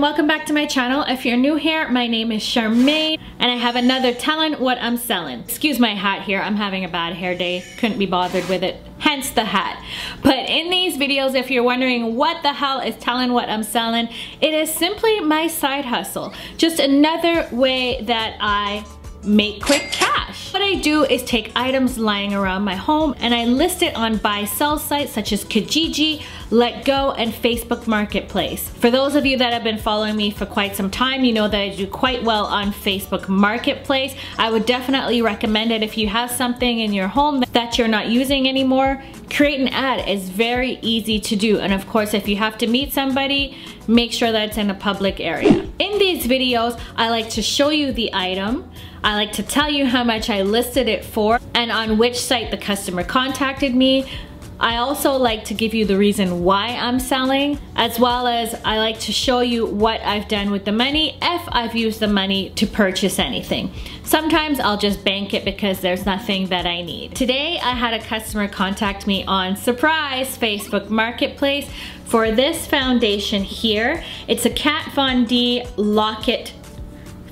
welcome back to my channel. If you're new here, my name is Charmaine and I have another Tellin what I'm selling. Excuse my hat here, I'm having a bad hair day, couldn't be bothered with it, hence the hat. But in these videos, if you're wondering what the hell is Tellin what I'm selling, it is simply my side hustle. Just another way that I make quick cash. What I do is take items lying around my home and I list it on buy-sell sites such as Kijiji, Letgo, and Facebook Marketplace. For those of you that have been following me for quite some time, you know that I do quite well on Facebook Marketplace. I would definitely recommend it if you have something in your home that you're not using anymore. Create an ad is very easy to do, and of course if you have to meet somebody, make sure that it's in a public area. In these videos, I like to show you the item, I like to tell you how much I listed it for and on which site the customer contacted me. I also like to give you the reason why I'm selling, as well as I like to show you what I've done with the money if I've used the money to purchase anything. Sometimes I'll just bank it because there's nothing that I need. Today I had a customer contact me on surprise Facebook Marketplace for this foundation here. It's a Kat Von D Locket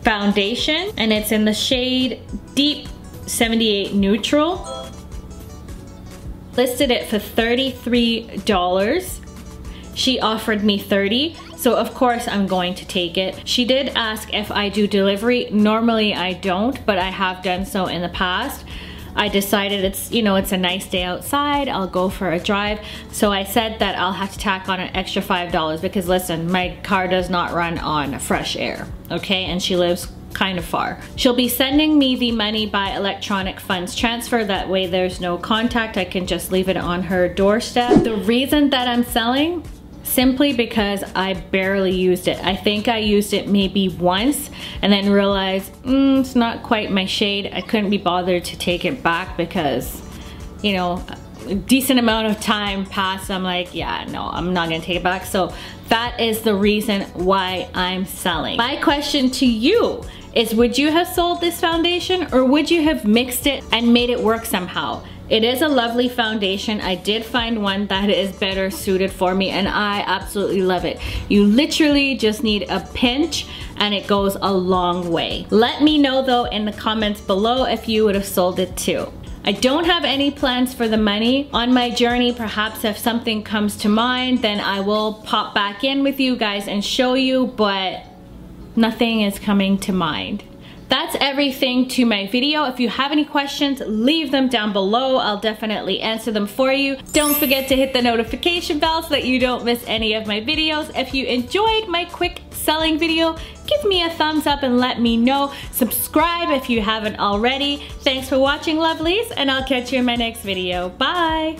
foundation and it's in the shade Deep 78 Neutral. Listed it for $33. She offered me $30, so of course I'm going to take it. She did ask if I do delivery. Normally I don't, but I have done so in the past. I decided it's a nice day outside, I'll go for a drive. So I said that I'll have to tack on an extra $5 because listen, my car does not run on fresh air, okay? And she lives kind of far. She'll be sending me the money by electronic funds transfer. That way there's no contact. I can just leave it on her doorstep. The reason that I'm selling, simply because I barely used it. I think I used it maybe once and then realized it's not quite my shade. I couldn't be bothered to take it back because, you know, a decent amount of time passed. I'm like, yeah, no, I'm not gonna take it back. So that is the reason why I'm selling. My question to you is, would you have sold this foundation or would you have mixed it and made it work somehow? It is a lovely foundation. I did find one that is better suited for me and I absolutely love it. You literally just need a pinch and it goes a long way. Let me know though in the comments below if you would have sold it too. I don't have any plans for the money. On my journey, perhaps if something comes to mind, then I will pop back in with you guys and show you, but nothing is coming to mind. That's everything to my video. If you have any questions, leave them down below. I'll definitely answer them for you. Don't forget to hit the notification bell so that you don't miss any of my videos. If you enjoyed my quick selling video, give me a thumbs up and let me know. Subscribe if you haven't already. Thanks for watching, lovelies, and I'll catch you in my next video. Bye!